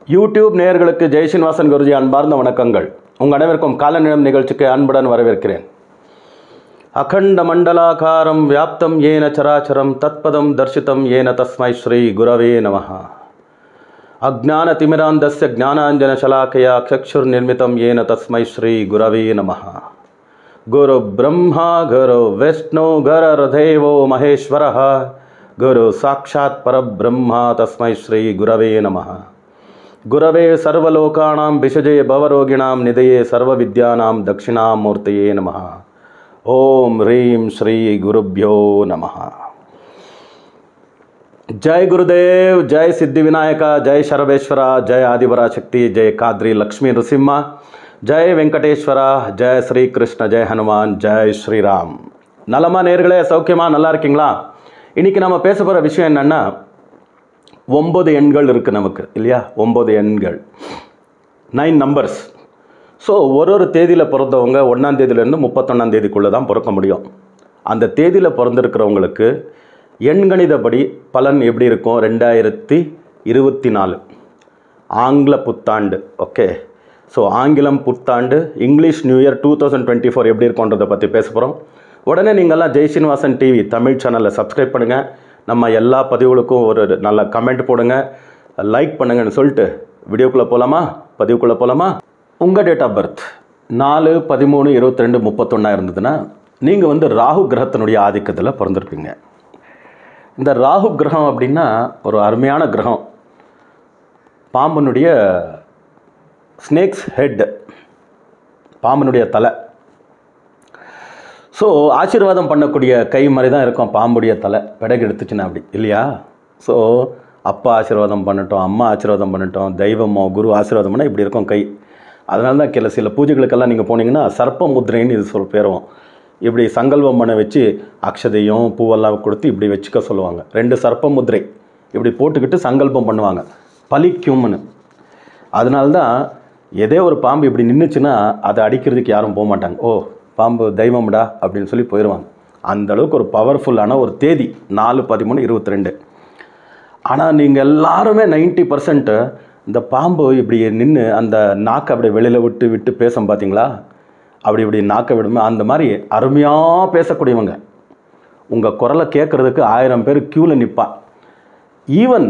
YouTube நேயர்களுக்கு ஜெய்ஸ்ரீனிவாசன் குருஜி அன்பார்ந்த வணக்கங்கள். உங்கள் அனைவருக்கும் காலநிலம் நிகழ்ச்சிக்கு அன்புடன் வரவேற்கிறேன். அகண்ட மண்டலாகாரம் வியாப்தம் ஏன சராச்சரம் தத்பதம் தர்சிதம் ஏன தஸ்மை ஸ்ரீ குரவே நமஹ. அஜ்ஞான திமிராந்தஸ்ய ஞானாஞ்சன சலாக்கயா சக்ஷுர் நிர்மிதம் ஏன தஸ்மை ஸ்ரீ குரவே நமஹ. குரு பிரம்மா குரு விஷ்ணு குருர்தேவோ மகேஸ்வரः குரு சாட்சாத் பரபிரம்மா தஸ்மை ஸ்ரீ குரவே நமஹ. குரவே சர்வலோகானாம் விஷஜே பவரோகிணாம் நிதயே சர்வவித்யானாம் தட்சிணாமூர்த்தியே நமஹ. ஓம் ரீம் ஸ்ரீ குருப்யோ நமஹ. जय गुरुदेव, जय सिद्धिविनायक, जय शरवेश्वर, जय आदिपराशक्ति, जय काद्री लक्ष्मी नृसिम्हा, जय वेंकटेश्वर, जय श्री कृष्ण, जय हनुमान, जय श्री राम. நலமா நேர்களே, சௌக்கியமா, நல்லா இருக்கீங்களா? இன்னைக்கு நம்ம பேச போகிற விஷயம் என்னன்னா, 9 எண்கள் இருக்குது நமக்கு இல்லையா? 9 எண்கள், 9 நம்பர்ஸ். ஸோ ஒரு தேதியில் பிறந்தவங்க 1ஆம் தேதியிலேருந்து 31ஆம் தேதிக்குள்ளே தான் பிறக்க முடியும். அந்த தேதியில் பிறந்திருக்கிறவங்களுக்கு எண்கணிதப்படி பலன் எப்படி இருக்கும்? 2024 ஆங்கில புத்தாண்டு. ஓகே, ஸோ ஆங்கிலம் புத்தாண்டு, இங்கிலீஷ் நியூ இயர் 2024 எப்படி இருக்குன்றதை பற்றி பேச போகிறோம். உடனே நீங்கள்லாம் ஜெய்ஸ்ரீனிவாசன் டிவி தமிழ் சேனலை சப்ஸ்கிரைப் பண்ணுங்கள். நம்ம எல்லா பதிவுகளுக்கும் ஒரு நல்ல கமெண்ட் போடுங்க, லைக் பண்ணுங்கன்னு சொல்லிட்டு வீடியோக்குள்ளே போகலாமா? பதிவுக்குள்ளே போகலாமா? உங்கள் டேட் ஆஃப் பர்த் 4, 13, 22, 31 இருந்ததுன்னா நீங்கள் ராகு கிரகத்தினுடைய ஆதிக்கத்தில் பிறந்திருப்பீங்க. இந்த ராகு கிரகம் அப்படின்னா ஒரு அருமையான கிரகம். பாம்பனுடைய ஸ்னேக்ஸ் ஹெட், பாம்பனுடைய தலை. ஸோ ஆசீர்வாதம் பண்ணக்கூடிய கை மாதிரி தான் இருக்கும் பாம்புடைய தலை. பிடகு எடுத்துச்சுன்னா அப்படி இல்லையா? ஸோ அப்பா ஆசீர்வாதம் பண்ணட்டும், அம்மா ஆசீர்வாதம் பண்ணட்டும், தெய்வமோ குரு ஆசீர்வாதம் பண்ணால் இப்படி இருக்கும் கை. அதனால தான் சில பூஜைகளுக்கெல்லாம் நீங்கள் போனீங்கன்னா சர்ப்ப முத்திரைன்னு இது பேருவோம். இப்படி சங்கல்பம் பண்ண வச்சு அக்ஷதையும் பூவெல்லாம் கொடுத்து இப்படி வச்சுக்க சொல்லுவாங்க. 2 சர்ப்ப முத்திரை இப்படி போட்டுக்கிட்டு சங்கல்பம் பண்ணுவாங்க, பலிக்கும்னு. அதனால்தான் எதே ஒரு பாம்பு இப்படி நின்றுச்சுன்னா அதை அடிக்கிறதுக்கு யாரும் போக மாட்டாங்க. ஓ, பாம்பு தெய்வம்டா அப்படின்னு சொல்லி போயிடுவாங்க. அந்தளவுக்கு ஒரு பவர்ஃபுல்லான ஒரு தேதி 4, 13, 22. ஆனால் நீங்கள் எல்லாருமே 90% இந்த பாம்பு இப்படி நின்று அந்த நாக்கை அப்படி வெளியில் விட்டு பேசும் பார்த்தீங்களா? இப்படி நாக்க விடுமே, அந்த மாதிரி அருமையாக பேசக்கூடியவங்க. உங்கள் குரலை கேட்குறதுக்கு 1000 பேர் க்யூவில் நிற்பா. ஈவன்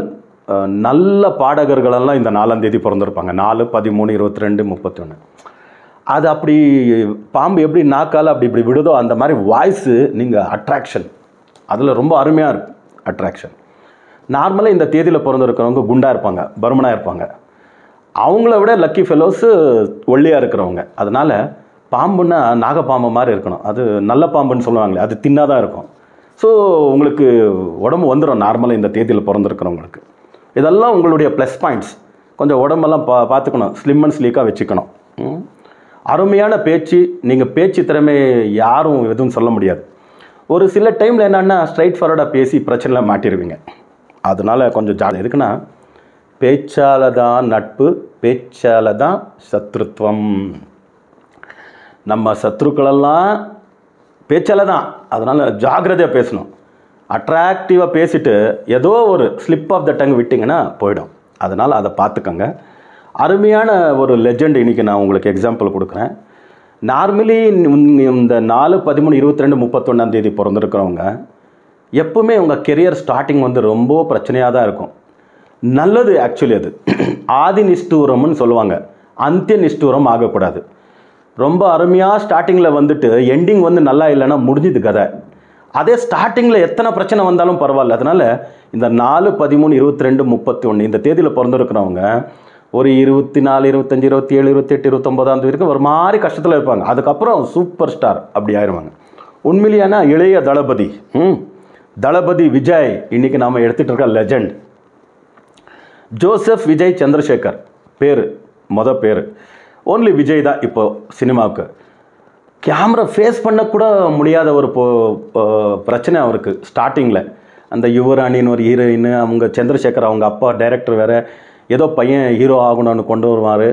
நல்ல பாடகர்களெல்லாம் இந்த 4ஆம் தேதி பிறந்திருப்பாங்க. 4, 13, 22, 31. அது அப்படி பாம்பு எப்படி நாக்கால் அப்படி விடுதோ அந்த மாதிரி வாய்ஸு நீங்கள் அட்ராக்ஷன், அதில் ரொம்ப அருமையாக இருக்கும் அட்ராக்ஷன். நார்மலாக இந்த தேதியில் பிறந்திருக்கிறவங்க குண்டாக இருப்பாங்க, பருமனாக இருப்பாங்க. அவங்கள விட லக்கி ஃபெலோஸு ஒல்லியாக இருக்கிறவங்க. அதனால் பாம்புன்னா நாகப்பாம்பு மாதிரி இருக்கணும். அது நல்ல பாம்புன்னு சொல்லுவாங்களே, அது தின்னாதான் இருக்கும். ஸோ உங்களுக்கு உடம்பு வந்துடும் நார்மலாக இந்த தேதியில் பிறந்திருக்கிறவங்களுக்கு. இதெல்லாம் உங்களுடைய ப்ளஸ் பாயிண்ட்ஸ். கொஞ்சம் உடம்பெல்லாம் பார்த்துக்கணும், ஸ்லிம் அண்ட் ஸ்லீக்காக வச்சுக்கணும். அருமையான பேச்சு. நீங்கள் பேச்சு திறமை யாரும் எதுவும் சொல்ல முடியாது. ஒரு சில டைமில் என்னென்னா ஸ்ட்ரைட் ஃபார்வர்டாக பேசி பிரச்சனையில் மாட்டிடுவீங்க. அதனால் கொஞ்சம் ஜாலியாக இருக்குன்னா, பேச்சால் தான் நட்பு, பேச்சால் தான் சத்ருத்வம். நம்ம சத்ருக்களெல்லாம் பேச்சால் தான். அதனால் ஜாக்கிரதையாக பேசணும். அட்ராக்டிவாக பேசிட்டு ஏதோ ஒரு ஸ்லிப் ஆஃப் த டங் விட்டிங்கன்னா போயிடும். அதனால் அதை பார்த்துக்கோங்க. அருமையான ஒரு லெஜெண்ட் இன்றைக்கி நான் உங்களுக்கு எக்ஸாம்பிள் கொடுக்குறேன். நார்மலி இந்த 4, 13, 22, 31ஆம் தேதி பிறந்திருக்கிறவங்க எப்பவுமே உங்கள் கெரியர் ஸ்டார்டிங் ரொம்ப பிரச்சனையாக தான் இருக்கும். நல்லது ஆக்சுவலி அது ஆதி நிஷ்டூரம்னு சொல்லுவாங்க. அந்திய நிஷ்டூரம் ஆகக்கூடாது. ரொம்ப அருமையாக ஸ்டார்டிங்கில் எண்டிங் நல்லா இல்லைன்னா முடிஞ்சுது கதை. அதே ஸ்டார்டிங்கில் எத்தனை பிரச்சனை வந்தாலும் பரவாயில்ல. அதனால் இந்த 4, 13, 22, 31 இந்த தேதியில் பிறந்திருக்கிறவங்க ஒரு 24, 25, 27, 28, 29ஆம் தேதி வரைக்கும் ஒரு மாதிரி கஷ்டத்தில் இருப்பாங்க. அதுக்கப்புறம் சூப்பர் ஸ்டார் அப்படி ஆயிடுவாங்க. உண்மையிலேனா இளைய தளபதி விஜய் இன்றைக்கி நாம் எடுத்துகிட்டு இருக்க லெஜண்ட் ஜோசப் விஜய் சந்திரசேகர் பேர், பேர் ஓன்லி விஜய் தான். இப்போது சினிமாவுக்கு கேமரா ஃபேஸ் பண்ணக்கூட முடியாத ஒரு பிரச்சனை அவருக்கு ஸ்டார்டிங்கில். அந்த யுவராணின்னு ஒரு ஹீரோயின், அவங்க சந்திரசேகர் அவங்க அப்பா டைரக்டர் வேறு, ஏதோ பையன் ஹீரோ ஆகணும்னு கொண்டு வருவார்.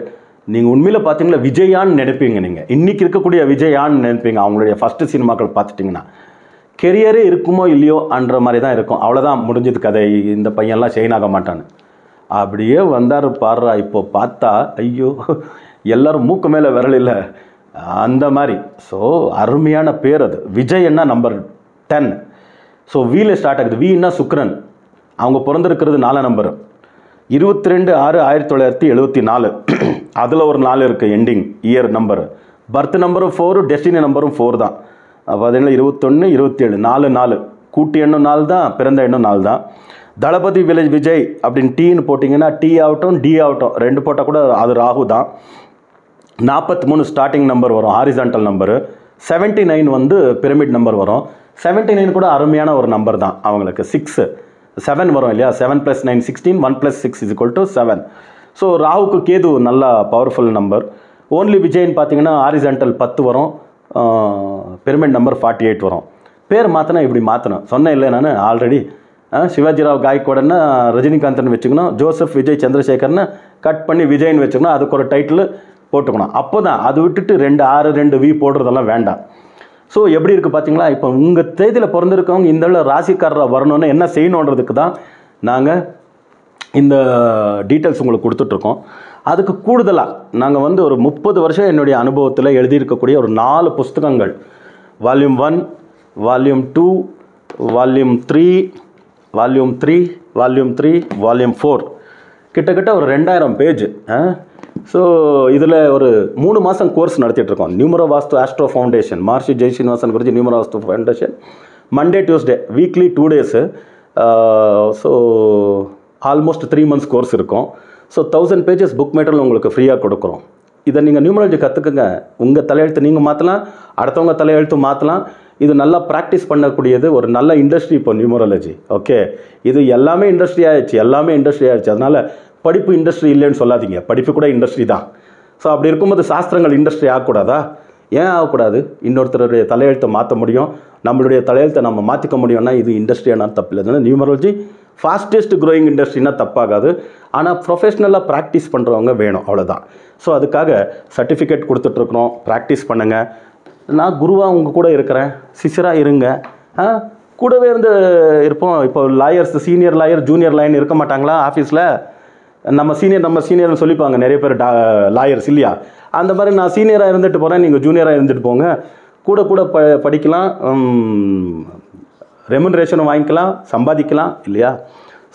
நீங்கள் உண்மையில் பார்த்தீங்களா விஜயான்னு நினைப்பீங்க. நீங்கள் இன்றைக்கி இருக்கக்கூடிய விஜயான்னு நினைப்பீங்க. அவங்களுடைய ஃபஸ்ட்டு சினிமாக்கள் பார்த்துட்டிங்கன்னா கெரியரே இருக்குமோ இல்லையோ அன்ற மாதிரி தான் இருக்கும். அவ்வளோதான், முடிஞ்சது கதை. இந்த பையன்லாம் செயின் ஆக மாட்டான்னு. அப்படியே வந்தார் பாடுறா. இப்போ பார்த்தா ஐயோ எல்லோரும் மூக்கு மேலே விரல் இல்லை அந்த மாதிரி. ஸோ அருமையான பேர் அது. விஜய்னா நம்பர் 10. ஸோ வீல ஸ்டார்ட் ஆகுது. வீன்னா சுக்ரன், அவங்க பிறந்திருக்கிறது 4 நம்பர். 22/6/1974. அதில் ஒரு 4 இருக்குது எண்டிங் இயர் நம்பர். பர்த் நம்பரும் 4, டெஸ்டினி நம்பரும் 4 தான். பார்த்தீங்கன்னா 21, 27 4 கூட்டி எண்ணும் 4 தான், பிறந்த எண்ணும் 4 தான். தளபதி விஜய் அப்படின்னு டீன்னு போட்டிங்கன்னா டி ஆகட்டும் டி ஆகட்டும் 2 போட்டால் கூட அது ராகு தான். 43 ஸ்டார்டிங் நம்பர் வரும், ஹாரிசான்டல் நம்பரு. 79 வந்து பிரமிட் நம்பர் வரும். 79 கூட அருமையான ஒரு நம்பர் தான் அவங்களுக்கு. 6 7 வரும் இல்லையா, 7 + 9 16, 1 + 6 = 7. ஸோ ராகுக்கு கேது நல்லா பவர்ஃபுல் நம்பர். ஓன்லி விஜய்ன்னு பார்த்தீங்கன்னா ஹாரிசான்டல் 10 வரும், பிரமிட் நம்பர் 48 வரும். பேர் மாற்றினா இப்படி மாற்றணும் சொன்னேன் இல்லை நான் ஆல்ரெடி. சிவாஜிராவ் காய்கோடன்னா ரஜினிகாந்தன் வச்சுக்கணும், ஜோசப் விஜய் சந்திரசேகர்னு கட் பண்ணி விஜய்னு வச்சுக்கணும், அதுக்கு ஒரு டைட்டில் போட்டுக்கணும். அப்போ தான், அது விட்டுட்டு 2 6 2 வி போடுறதெல்லாம் வேண்டாம். ஸோ எப்படி இருக்குது பார்த்தீங்களா? இப்போ உங்கள் தேதியில் பிறந்திருக்கவங்க இந்த ராசிக்காரராக வரணும்னு என்ன செய்யணுன்றதுக்கு தான் நாங்கள் இந்த டீட்டெயில்ஸ் உங்களுக்கு கொடுத்துட்ருக்கோம். அதுக்கு கூடுதலாக நாங்கள் வந்து ஒரு 30 வருஷம் என்னுடைய அனுபவத்தில் எழுதியிருக்கக்கூடிய ஒரு 4 புஸ்தகங்கள், volume 1, volume 2, volume 3, volume 3, volume 3, volume 4, கிட்டத்தட்ட ஒரு 2000 பேஜ். ஸோ இதில் ஒரு 3 மாதம் கோர்ஸ் நடத்திட்டுருக்கோம். நியூமரோ வாஸ்து ஆஸ்ட்ரோ ஃபவுண்டேஷன், மார்ஷி ஜெய்ஸ்ரீனிவாசன் குறிச்சி numero vastu foundation. Monday Tuesday weekly 2 days. So almost 3 months course இருக்கும். ஸோ 1000 பேஜஸ் புக் மெட்டீரியல் உங்களுக்கு ஃப்ரீயாக கொடுக்குறோம். இதை நீங்கள் நியூமராலஜி கற்றுக்குங்க. உங்கள் தலையெழுத்து நீங்கள் மாற்றலாம், அடுத்தவங்க தலையெழுத்து மாற்றலாம். இது நல்லா ப்ராக்டிஸ் பண்ணக்கூடியது, ஒரு நல்ல இண்டஸ்ட்ரி இப்போ நியூமராலஜி. ஓகே, இது எல்லாமே இண்டஸ்ட்ரி ஆகிடுச்சு. அதனால் படிப்பு இண்டஸ்ட்ரி இல்லைன்னு சொல்லாதீங்க, படிப்பு கூட இண்டஸ்ட்ரி தான். ஸோ அப்படி இருக்கும்போது சாஸ்திரங்கள் இண்டஸ்ட்ரி ஆகக்கூடாதா? ஏன் ஆகக்கூடாது? இன்னொருத்தருடைய தலையெழுத்தை மாற்ற முடியும், நம்மளுடைய தலையெழுத்தை நம்ம மாற்றிக்க முடியும்னா இது இண்டஸ்ட்ரியான தப்பு இல்லை. அதனால் நியூமராலஜி ஃபாஸ்டஸ்ட் க்ரோயிங் இண்டஸ்ட்ரினா தப்பாகாது. ஆனால் ப்ரொஃபஷ்னலாக ப்ராக்டிஸ் பண்ணுறவங்க வேணும், அவ்வளோதான். ஸோ அதுக்காக சர்டிஃபிகேட் கொடுத்துட்ருக்குறோம், ப்ராக்டிஸ் பண்ணுங்கள். நான் குருவாக உங்கள் கூட இருக்கிறேன், சிஷ்யராக இருங்க. கூடவே இருந்து இருப்போம். இப்போ லாயர்ஸ், சீனியர் லாயர், ஜூனியர் லாயர்னு இருக்க மாட்டாங்களா ஆஃபீஸில்? நம்ம சீனியர்னு சொல்லிப்பாங்க நிறைய பேர் லாயர்ஸ் இல்லையா? அந்த மாதிரி நான் சீனியராக இருந்துட்டு போகிறேன், நீங்கள் ஜூனியராக இருந்துட்டு போங்க. கூட படிக்கலாம், ரெமுனரேஷனும் வாங்கிக்கலாம், சம்பாதிக்கலாம் இல்லையா?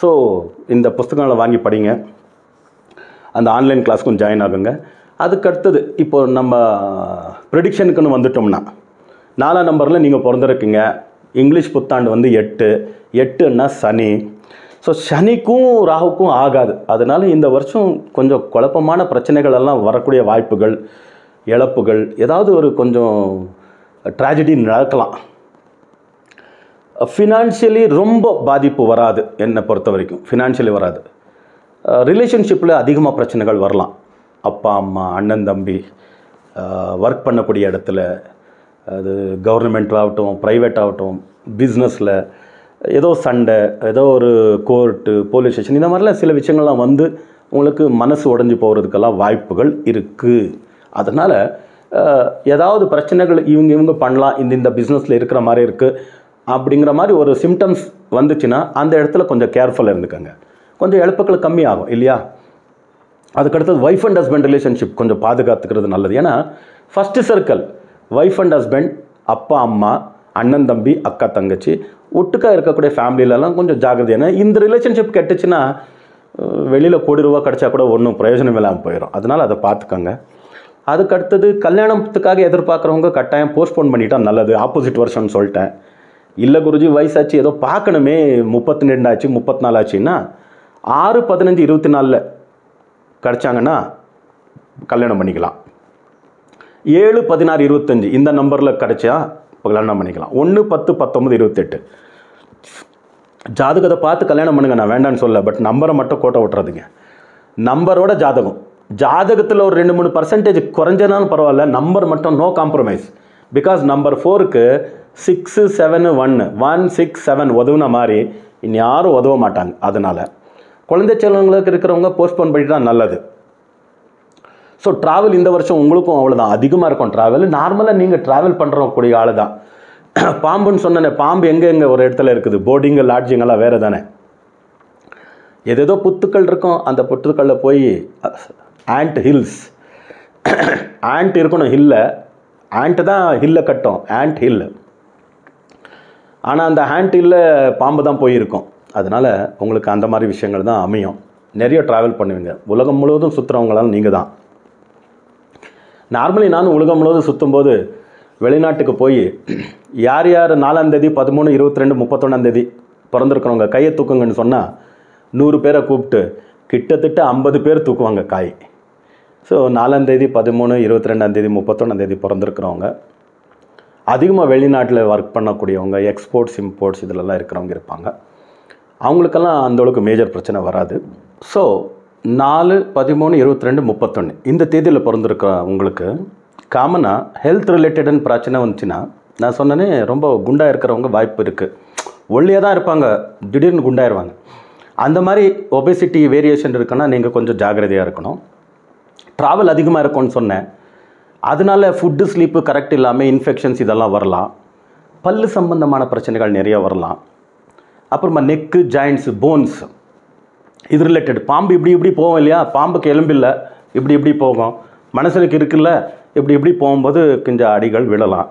ஸோ இந்த புஸ்தகங்களை வாங்கி படிங்க. அந்த ஆன்லைன் கிளாஸ்க்கும் ஜாயின் ஆகுங்க. அதுக்கு அடுத்தது இப்போ நம்ம ப்ரெடிக்ஷனுக்குன்னு வந்துட்டோம்னா 4 நம்பரில் நீங்கள் பிறந்திருக்கீங்க. இங்கிலீஷ் புத்தாண்டு வந்து 8ன்னா சனி. ஸோ சனிக்கும் ராகுக்கும் ஆகாது. அதனால் இந்த வருஷம் கொஞ்சம் குழப்பமான பிரச்சனைகள் எல்லாம் வரக்கூடிய வாய்ப்புகள், இழப்புகள், ஏதாவது ஒரு கொஞ்சம் ட்ராஜடி நடக்கலாம். ஃபினான்ஷியலி ரொம்ப பாதிப்பு வராது, என்னை பொறுத்த வரைக்கும் ஃபினான்ஷியலி வராது. ரிலேஷன்ஷிப்பில் அதிகமாக பிரச்சனைகள் வரலாம். அப்பா அம்மா, அண்ணன் தம்பி, ஒர்க் பண்ணக்கூடிய இடத்துல, அது கவர்மெண்ட் ஆகட்டும், ப்ரைவேட் ஆகட்டும், பிஸ்னஸில் ஏதோ சண்டை, ஏதோ ஒரு கோர்ட்டு, போலீஸ் ஸ்டேஷன், இந்த மாதிரிலாம் சில விஷயங்கள்லாம் வந்து உங்களுக்கு மனசு உடஞ்சி போகிறதுக்கெல்லாம் வாய்ப்புகள் இருக்குது. அதனால் ஏதாவது பிரச்சனைகள் இவங்க பண்ணலாம், இந்த பிஸ்னஸில் இருக்கிற மாதிரி இருக்குது அப்படிங்கிற மாதிரி ஒரு சிம்டம்ஸ் வந்துச்சுன்னா அந்த இடத்துல கொஞ்சம் கேர்ஃபுல்லாக இருந்துக்கங்க. கொஞ்சம் இழப்புகள் கம்மியாகும் இல்லையா? அதுக்கடுத்தது ஒய்ஃப் அண்ட் ஹஸ்பண்ட் ரிலேஷன்ஷிப் கொஞ்சம் பாதுகாத்துக்கிறது நல்லது. ஏன்னா first circle wife and husband, அப்பா அம்மா, அண்ணன் தம்பி, அக்கா தங்கச்சி, ஒட்டுக்காக இருக்கக்கூடிய ஃபேமிலியிலலாம் கொஞ்சம் ஜாகிரதை. ஏன்னா இந்த ரிலேஷன்ஷிப் கெட்டுச்சுன்னா வெளியில் ₹1 கோடி கிடச்சா கூட ஒன்றும் பிரயோஜனம் இல்லாமல் போயிடும். அதனால் அதை பார்த்துக்கோங்க. அதுக்கடுத்தது கல்யாணத்துக்காக எதிர்பார்க்குறவங்க கட்டாயம் போஸ்ட்போன் பண்ணிட்டால் நல்லது. ஆப்போசிட் வருஷம்னு சொல்லிட்டேன். இல்லை குருஜி வயசாச்சு, ஏதோ பார்க்கணுமே, 32 ஆச்சு, 34 ஆச்சுன்னா 6-15-24 கிடச்சாங்கன்னா கல்யாணம் பண்ணிக்கலாம். 7-16-25 இந்த நம்பரில் கிடச்சா கல்யாணம் பண்ணிக்கலாம். 1-10-19-28 ஜாதகத்தை பார்த்து கல்யாணம் பண்ணுங்க, நான் வேண்டான்னு சொல்ல. பட் நம்பரை மட்டும் கோட்டை விட்டுறதுங்க. நம்பரோட ஜாதகத்தில் ஒரு 2-3% குறைஞ்சனாலும் பரவாயில்ல, நம்பர் மட்டும் நோ காம்ப்ரமைஸ். பிகாஸ் நம்பர் 4க்கு 6-7-1 உதவுன மாதிரி இனி யாரும் உதவ மாட்டாங்க. அதனால் குழந்தை செல்வங்களுக்கு இருக்கிறவங்க போஸ்ட்போன் பண்ணிட்டு தான் நல்லது. ஸோ ட்ராவல் இந்த வருஷம் உங்களுக்கும் அவ்வளோதான், அதிகமாக இருக்கும் ட்ராவல். நார்மலாக நீங்கள் ட்ராவல் பண்ணுறக்கூடிய ஆள் தான். பாம்புன்னு சொன்னேன், பாம்பு எங்கே ஒரு இடத்துல இருக்குது, போர்டிங்கு லாட்ஜிங்கெல்லாம் வேறு தானே. ஏதேதோ புத்துக்கள் இருக்கும், அந்த புத்துக்களில் போய் ஆண்ட் ஹில்ஸ் ஆண்ட் இருக்கணும் ஹில்ல, ஆண்ட்டு தான் ஹில்லை கட்டும், ஆண்ட் ஹில். ஆனால் அந்த ஆண்ட் ஹில்ல பாம்பு தான் போயிருக்கும். அதனால் உங்களுக்கு அந்த மாதிரி விஷயங்கள் தான் அமையும். நிறைய ட்ராவல் பண்ணுவீங்க. உலகம் முழுவதும் சுற்றுறவங்களால் நீங்கள் தான். நார்மலி நானும் உலகம் முழுவதும் சுற்றும்போது வெளிநாட்டுக்கு போய் யார் யார் 4ஆம் தேதி 13 22 31ஆம் தேதி பிறந்திருக்கிறவங்க கையை தூக்குங்கன்னு சொன்னால் 100 பேரை கூப்பிட்டு கிட்டத்தட்ட 50 பேர் தூக்குவாங்க காய். ஸோ 4ஆம் தேதி 13 22ஆம் தேதி 31ஆம் தேதி பிறந்திருக்கிறவங்க, அதிகமாக வெளிநாட்டில் ஒர்க் பண்ணக்கூடியவங்க, எக்ஸ்போர்ட்ஸ் இம்போர்ட்ஸ் இதிலெல்லாம் இருக்கிறவங்க இருப்பாங்க. அவங்களுக்கெல்லாம் அந்தளவுக்கு மேஜர் பிரச்சனை வராது. ஸோ 4, 13, 22, 31 இந்த தேதியில் பிறந்திருக்கிற உங்களுக்கு காமனாக ஹெல்த் ரிலேட்டடுன்னு பிரச்சனை வந்துச்சுன்னா, நான் சொன்னேனே ரொம்ப குண்டாக இருக்கிறவங்க வாய்ப்பு இருக்குது. ஒல்லியாக தான் இருப்பாங்க, திடீர்னு குண்டாயிருவாங்க. அந்த மாதிரி ஒபேசிட்டி வேரியேஷன் இருக்குன்னா நீங்கள் கொஞ்சம் ஜாக்கிரதையாக இருக்கணும். ட்ராவல் அதிகமாக இருக்கும்னு சொன்னேன், அதனால ஃபுட்டு ஸ்லீப்பு கரெக்ட் இல்லாமல் இன்ஃபெக்ஷன்ஸ் இதெல்லாம் வரலாம். பல்லு சம்பந்தமான பிரச்சனைகள் நிறையா வரலாம். அப்புறமா நெக்கு, ஜாயின்ட்ஸு, போன்ஸ் இது ரிலேட்டட். பாம்பு இப்படி இப்படி போகும் இல்லையா, பாம்புக்கு எலும்பில்லை, இப்படி இப்படி போகும். மனுஷனுக்கு இருக்குல்ல, இப்படி இப்படி போகும்போது கொஞ்சம் அடிகள் விழலாம்.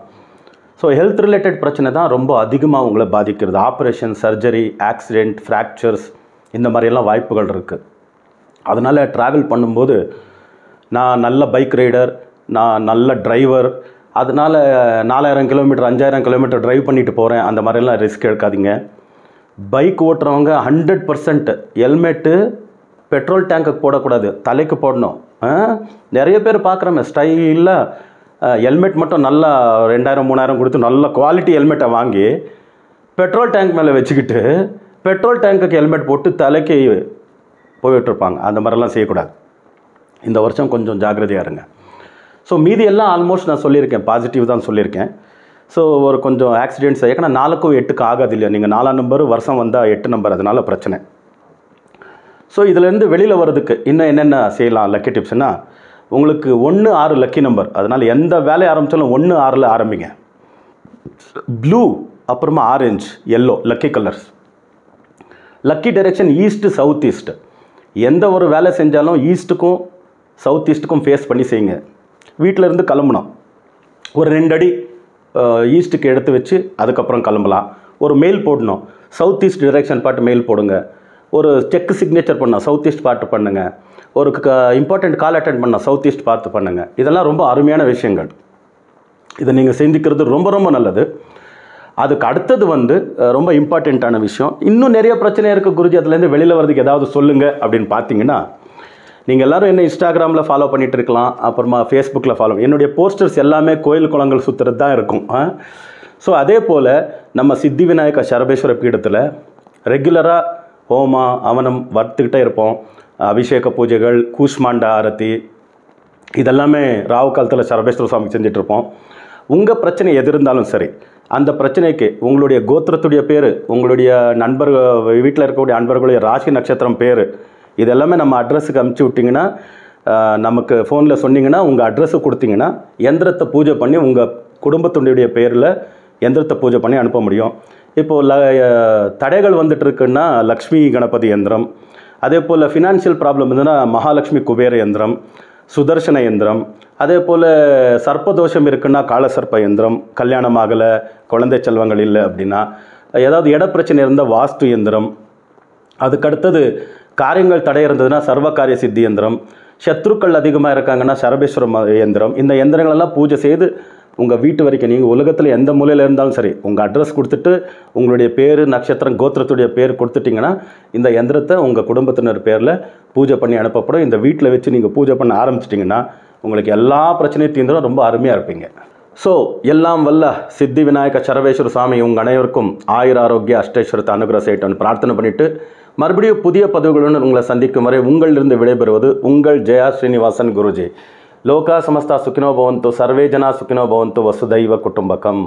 ஸோ ஹெல்த் ரிலேட்டட் பிரச்சனை தான் ரொம்ப அதிகமாக உங்களை பாதிக்கிறது. ஆப்ரேஷன், சர்ஜரி, ஆக்சிடெண்ட், ஃப்ராக்சர்ஸ் இந்த மாதிரியெல்லாம் வாய்ப்புகள் இருக்குது. அதனால் ட்ராவல் பண்ணும்போது நான் நல்ல பைக் ரைடர், நான் நல்ல டிரைவர், அதனால் 4000 கிலோமீட்டர் 5000 கிலோமீட்டர் ட்ரைவ் பண்ணிட்டு போகிறேன், அந்த மாதிரிலாம் ரிஸ்க் எடுக்காதீங்க. பைக் ஓட்டுறவங்க 100% ஹெல்மெட்டு பெட்ரோல் டேங்க்குக்கு போடக்கூடாது, தலைக்கு போடணும். நிறைய பேர் பார்க்குறோமே ஸ்டைலாக ஹெல்மெட் மட்டும் நல்லா 2000 3000 கொடுத்து நல்ல குவாலிட்டி ஹெல்மெட்டை வாங்கி பெட்ரோல் டேங்க் மேலே வச்சுக்கிட்டு பெட்ரோல் டேங்க்குக்கு ஹெல்மெட் போட்டு தலைக்கு போயிட்டுருப்பாங்க. அந்த மாதிரிலாம் செய்யக்கூடாது. இந்த வருஷம் கொஞ்சம் ஜாக்கிரதையாக இருங்க. ஸோ மீதி எல்லாம் ஆல்மோஸ்ட் நான் சொல்லியிருக்கேன், பாசிட்டிவ் தான் சொல்லியிருக்கேன். ஸோ ஒரு கொஞ்சம் ஆக்சிடென்ட்ஸ் ஏன்னா 4க்கும் 8க்கு ஆகாது இல்லையா, நீங்கள் 4ஆம் நம்பர் வருஷம் வந்தால் 8 நம்பர், அதனால் பிரச்சனை. ஸோ இதிலேருந்து வெளியில் வர்றதுக்கு இன்னும் என்னென்ன செய்யலாம் லக்கி டிப்ஸ்னால், உங்களுக்கு 1, 6 லக்கி நம்பர். அதனால் எந்த வேலையை ஆரம்பித்தாலும் 1, 6ல் ஆரம்பிங்க. ப்ளூ, அப்புறமா orange, yellow lucky colours. Lucky direction east, south east. எந்த ஒரு வேலை செஞ்சாலும் ஈஸ்ட்டுக்கும் சவுத் ஈஸ்ட்டுக்கும் ஃபேஸ் பண்ணி செய்யுங்க. வீட்டில் இருந்து கிளம்பணும், ஒரு 2 அடி ஈஸ்ட்டுக்கு எடுத்து வச்சு அதுக்கப்புறம் கிளம்பலாம். ஒரு மெயில் போடணும், சவுத் ஈஸ்ட் டைரெக்ஷன் பார்த்து மெயில் போடுங்க. ஒரு செக் சிக்னேச்சர் பண்ணால் சவுத் ஈஸ்ட் பார்த்து பண்ணுங்கள். ஒரு இம்பார்ட்டண்ட் கால் அட்டென்ட் பண்ணால் சவுத் ஈஸ்ட் பார்த்து பண்ணுங்கள். இதெல்லாம் ரொம்ப அருமையான விஷயங்கள். இதை நீங்கள் சிந்திக்கிறது ரொம்ப ரொம்ப நல்லது. அதுக்கு அடுத்தது ரொம்ப இம்பார்ட்டண்ட்டான விஷயம், இன்னும் நிறைய பிரச்சனை இருக்குது குருஜி, அதுலேருந்து வெளியில் வரதுக்கு ஏதாவது சொல்லுங்கள் அப்படின்னு பார்த்தீங்கன்னா, நீங்கள் எல்லோரும் என்ன இன்ஸ்டாகிராமில் ஃபாலோ பண்ணிகிட்டு இருக்கலாம், அப்புறமா ஃபேஸ்புக்கில் ஃபாலோ. என்னுடைய போஸ்டர்ஸ் எல்லாமே கோயில் குளங்கள் சுற்றுறது தான் இருக்கும். ஸோ அதே போல் நம்ம சித்தி விநாயக சரபேஸ்வர பீடத்தில் ரெகுலராக ஹோமா அவனம் வர்த்துக்கிட்டே இருப்போம். அபிஷேக பூஜைகள், கூஷ்மாண்ட ஆரத்தி இதெல்லாமே ராவு காலத்தில் சரபேஸ்வர சுவாமிக்கு செஞ்சிட்ருப்போம். உங்கள் பிரச்சனை எது இருந்தாலும் சரி, அந்த பிரச்சனைக்கு உங்களுடைய கோத்திரத்துடைய பேர், உங்களுடைய வீட்டில் இருக்கக்கூடிய அன்பர்களுடைய ராசி நட்சத்திரம் பேர், இதெல்லாமே நம்ம அட்ரஸுக்கு அனுப்பிச்சி விட்டிங்கன்னா, நமக்கு ஃபோனில் சொன்னீங்கன்னா, உங்கள் அட்ரஸு கொடுத்தீங்கன்னா எந்திரத்தை பூஜை பண்ணி உங்கள் குடும்பத்துடைய பேரில் எந்திரத்தை பூஜை பண்ணி அனுப்ப முடியும். இப்போது தடைகள் வந்துட்டுருக்குன்னா லக்ஷ்மி கணபதி யந்திரம், அதே போல் ஃபினான்ஷியல் ப்ராப்ளம் இருந்ததுன்னா மகாலட்சுமி குபேர யந்திரம், சுதர்சன யந்திரம், அதே போல் சர்ப்பதோஷம் இருக்குன்னா காலசர்ப்ப யந்திரம், கல்யாணம் ஆகலை, குழந்தை செல்வங்கள் இல்லை அப்படின்னா, ஏதாவது இடப்பிரச்சனை இருந்தால் வாஸ்து யந்திரம், அதுக்கடுத்தது காரியங்கள் தடை இருந்ததுன்னா சர்வகாரிய சித்தி யந்திரம், சத்ருக்கள் அதிகமாக இருக்காங்கன்னா சரபேஸ்வரம் யந்திரம். இந்த யந்திரங்களெல்லாம் பூஜை செய்து உங்கள் வீட்டு வரைக்கும், நீங்கள் உலகத்தில் எந்த மூலையில் இருந்தாலும் சரி, உங்கள் அட்ரஸ் கொடுத்துட்டு உங்களுடைய பேர், நட்சத்திரம், கோத்திரத்துடைய பேர் கொடுத்துட்டிங்கன்னா இந்த யந்திரத்தை உங்கள் குடும்பத்தினர் பேரில் பூஜை பண்ணி அனுப்பப்படும். இந்த வீட்டில் வச்சு நீங்கள் பூஜை பண்ண ஆரம்பிச்சிட்டிங்கன்னா உங்களுக்கு எல்லா பிரச்சனையும் தீர்ந்துடும், ரொம்ப அருமையாக இருப்பீங்க. ஸோ எல்லாம் வல்ல சித்தி விநாயக சரபேஸ்வர சுவாமி உங்கள் அனைவருக்கும் ஆயுர ஆரோக்கிய அஷ்டேஸ்வரத்தை அனுகிரக செய்யட்டும்னு பிரார்த்தனை பண்ணிவிட்டு, மறுபடியும் புதிய பதிவுகளுடன் உங்களை சந்திக்கும் வரை உங்களிலிருந்து விடைபெறுவது உங்கள் ஜெயா ஸ்ரீனிவாசன் குருஜி. லோகா சமஸ்தா சுக்கினோ பவந்து, சர்வே ஜனா சுக்கினோ பவந்து, வசுதைவ குடும்பகம்.